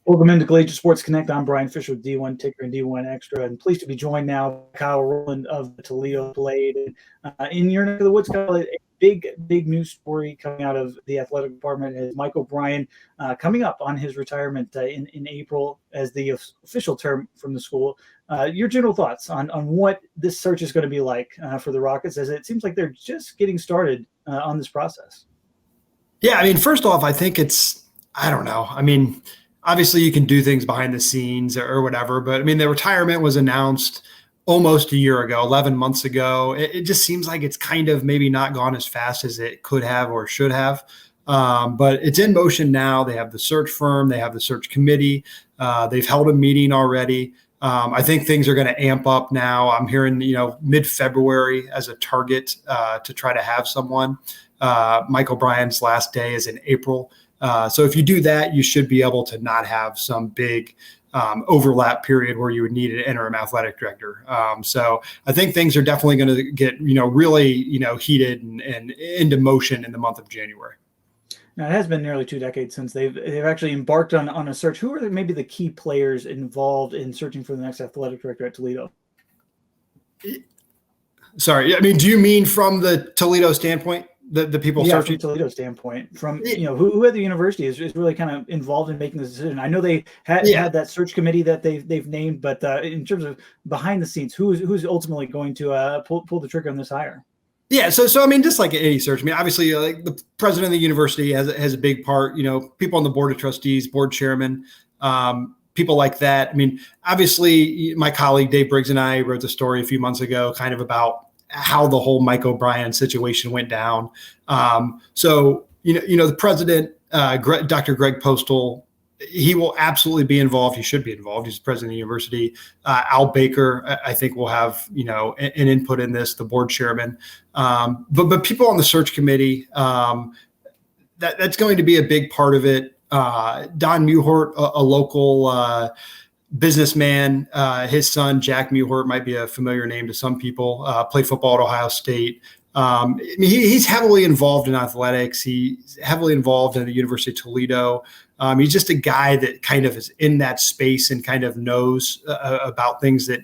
Welcome into Collegiate Sports Connect. I'm Brian Fisher with D1 Ticker and D1 Extra, and pleased to be joined now by Kyle Rowland of the Toledo Blade. In your neck of the woods, Kyle, a big news story coming out of the athletic department is Mike O'Brien coming up on his retirement in April as the official term from the school. Your general thoughts on what this search is going to be like for the Rockets, as it seems like they're just getting started on this process. Yeah, I mean, first off, I think I don't know. I mean, obviously you can do things behind the scenes or whatever, but I mean, the retirement was announced almost a year ago, 11 months ago. It just seems like it's kind of maybe not gone as fast as it could have or should have. But it's in motion now. They have the search firm. They have the search committee. They've held a meeting already. I think things are going to amp up now. I'm hearing, mid-February as a target to try to have someone. Mike O'Brien's last day is in April. So if you do that, you should be able to not have some big overlap period where you would need an interim athletic director. So I think things are definitely going to get, really, heated and into motion in the month of January. Now, it has been nearly 2 decades since they've actually embarked on a search. Who are maybe the key players involved in searching for the next athletic director at Toledo? Sorry, I mean, do you mean from the Toledo standpoint? The people searching? From Toledo standpoint, from who at the university is really kind of involved in making this decision. I know they had that search committee that they've named, but in terms of behind the scenes, who's ultimately going to pull the trigger on this hire? Yeah, so I mean, just like any search, I mean, obviously, like the president of the university has a big part. People on the board of trustees, board chairman, people like that. I mean, obviously, my colleague Dave Briggs and I wrote the story a few months ago, kind of about how the whole Mike O'Brien situation went down. So the president, Dr. Greg Postal, he will absolutely be involved. He should be involved. He's the president of the university. Al Baker, I think, will have an input in this. The board chairman, but people on the search committee, that's going to be a big part of it. Don Muhort, a local businessman, his son, Jack Muhort, might be a familiar name to some people, played football at Ohio State. He's heavily involved in athletics. He's heavily involved in the University of Toledo. He's just a guy that kind of is in that space and kind of knows about things that,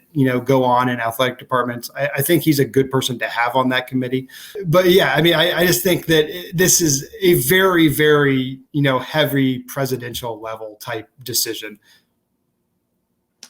go on in athletic departments. I think he's a good person to have on that committee. But yeah, I mean, I just think that this is a very, very, heavy presidential level type decision.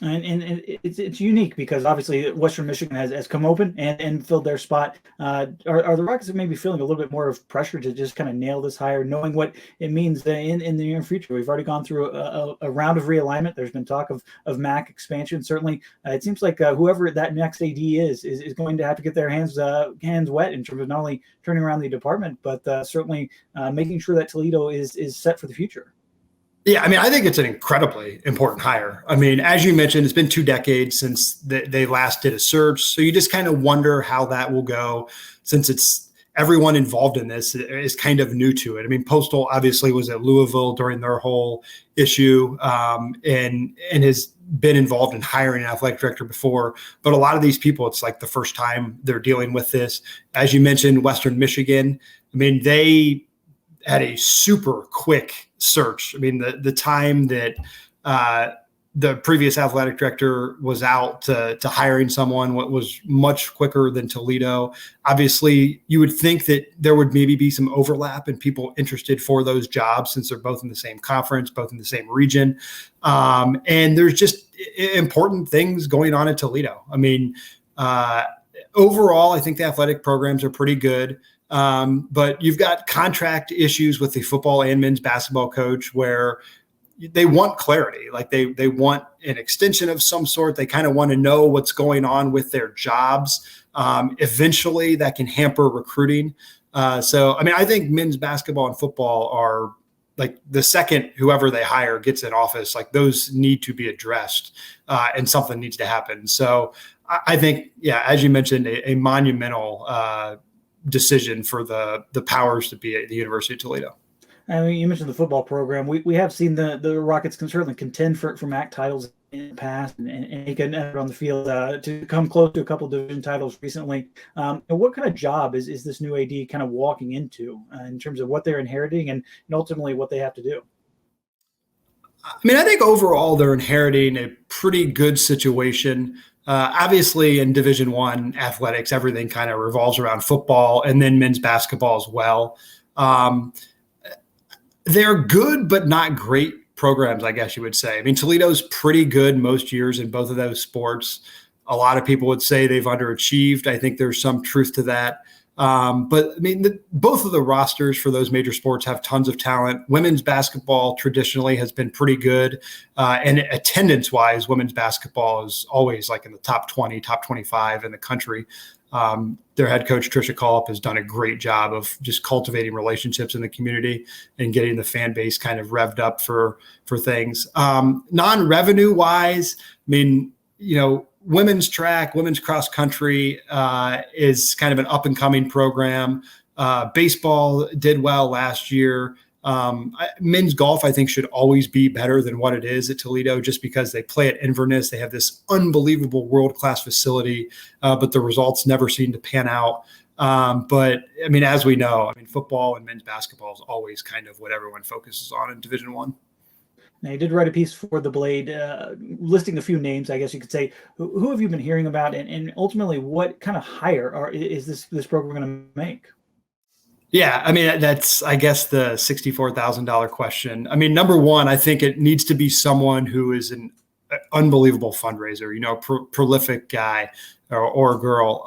And it's unique because obviously Western Michigan has come open and filled their spot. Are the Rockets maybe feeling a little bit more of pressure to just kind of nail this hire, knowing what it means in the near future? We've already gone through a round of realignment. There's been talk of MAC expansion. Certainly, it seems like whoever that next AD is going to have to get their hands wet in terms of not only turning around the department, but certainly making sure that Toledo is set for the future. Yeah, I mean, I think it's an incredibly important hire. I mean, as you mentioned, it's been 2 decades since they last did a search. So you just kind of wonder how that will go, since it's everyone involved in this is kind of new to it. I mean, Postal obviously was at Louisville during their whole issue and has been involved in hiring an athletic director before. But a lot of these people, it's like the first time they're dealing with this. As you mentioned, Western Michigan, I mean, they had a super quick search. I mean, the time that the previous athletic director was out to hiring someone was much quicker than Toledo. Obviously, you would think that there would maybe be some overlap in people interested for those jobs, since they're both in the same conference, both in the same region. And there's just important things going on at Toledo. I mean, overall, I think the athletic programs are pretty good. But you've got contract issues with the football and men's basketball coach where they want clarity. Like they want an extension of some sort. They kind of want to know what's going on with their jobs. Eventually that can hamper recruiting. So, I mean, I think men's basketball and football are like the second whoever they hire gets in office, like those need to be addressed and something needs to happen. So I think, yeah, as you mentioned, a monumental decision for the powers to be at the University of Toledo. I mean, you mentioned the football program. We have seen the Rockets can certainly contend for MAC titles in the past and make an effort on the field to come close to a couple of division titles recently. And what kind of job is this new AD kind of walking into in terms of what they're inheriting and ultimately what they have to do? I mean, I think overall they're inheriting a pretty good situation. Obviously, in Division One athletics, everything kind of revolves around football and then men's basketball as well. Um, they're good, but not great programs, I guess you would say. I mean, Toledo's pretty good most years in both of those sports. A lot of people would say they've underachieved. I think there's some truth to that. But I mean, both of the rosters for those major sports have tons of talent. Women's basketball traditionally has been pretty good. And attendance wise, women's basketball is always like in the top 20, top 25 in the country. Their head coach, Tricia Collop, has done a great job of just cultivating relationships in the community and getting the fan base kind of revved up for things. Non-revenue wise, I mean, women's track, women's cross country is kind of an up and coming program. Baseball did well last year. Men's golf, I think, should always be better than what it is at Toledo, just because they play at Inverness. They have this unbelievable world-class facility, but the results never seem to pan out. But I mean, as we know, I mean, football and men's basketball is always kind of what everyone focuses on in Division One. Now, you did write a piece for The Blade listing a few names, I guess you could say. Who have you been hearing about, and ultimately what kind of hire is this program going to make? Yeah, I mean, that's, I guess, the $64,000 question. I mean, number one, I think it needs to be someone who is an unbelievable fundraiser, prolific guy or girl.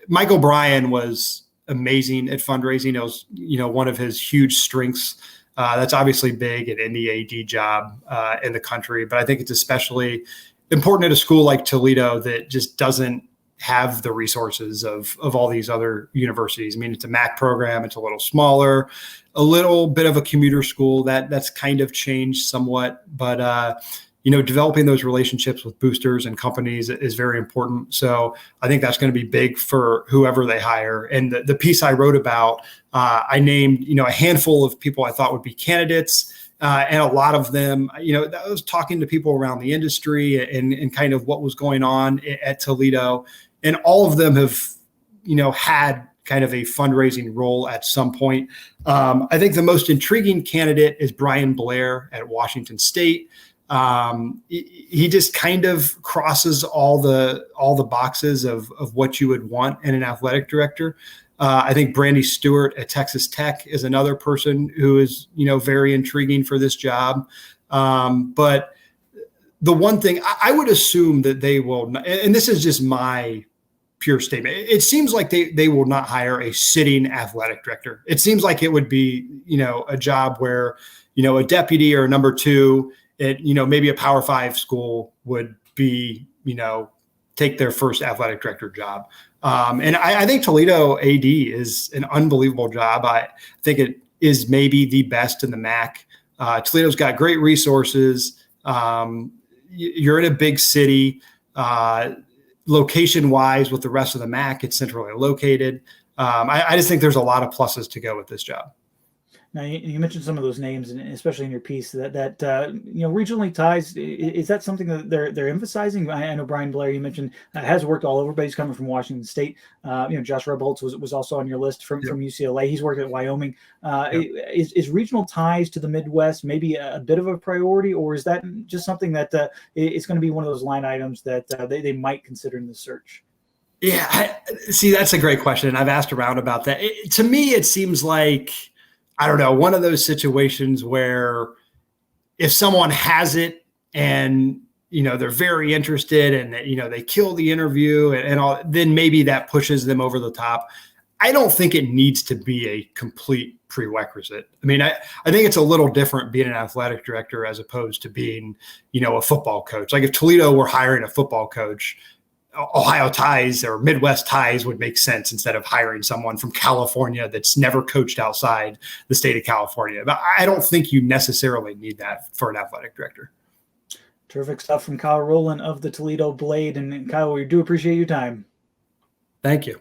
Mike O'Brien was amazing at fundraising. It was, one of his huge strengths. That's obviously big at any AD job in the country, but I think it's especially important at a school like Toledo that just doesn't have the resources of all these other universities. I mean, it's a MAC program. It's a little smaller, a little bit of a commuter school that's kind of changed somewhat, but developing those relationships with boosters and companies is very important. So I think that's going to be big for whoever they hire. And the piece I wrote about, I named, a handful of people I thought would be candidates. And a lot of them, I was talking to people around the industry and kind of what was going on at Toledo. And all of them have, had kind of a fundraising role at some point. I think the most intriguing candidate is Brian Blair at Washington State. He just kind of crosses all the boxes of what you would want in an athletic director. I think Brandy Stewart at Texas Tech is another person who is, very intriguing for this job. But the one thing I would assume that they will, and this is just my pure statement, it seems like they will not hire a sitting athletic director. It seems like it would be, a job where, a deputy or a number two at, maybe a Power 5 school would be, take their first athletic director job. And I think Toledo AD is an unbelievable job. I think it is maybe the best in the MAC. Toledo's got great resources. You're in a big city. Location-wise, with the rest of the MAC, it's centrally located. I just think there's a lot of pluses to go with this job. Now, you mentioned some of those names, and especially in your piece, that regionally ties. Is that something that they're emphasizing? I know Brian Blair, you mentioned, has worked all over, but he's coming from Washington State. Josh Rebholz was also on your list from UCLA. He's worked at Wyoming. Is regional ties to the Midwest maybe a bit of a priority, or is that just something that it's going to be one of those line items that they might consider in the search? Yeah, see, that's a great question. I've asked around about that. To me, it seems like, I don't know, one of those situations where if someone has it and, they're very interested and, they kill the interview and all, then maybe that pushes them over the top. I don't think it needs to be a complete prerequisite. I mean, I think it's a little different being an athletic director as opposed to being, a football coach. Like if Toledo were hiring a football coach, Ohio ties or Midwest ties would make sense instead of hiring someone from California that's never coached outside the state of California. But I don't think you necessarily need that for an athletic director. Terrific stuff from Kyle Rowland of the Toledo Blade. And Kyle, we do appreciate your time. Thank you.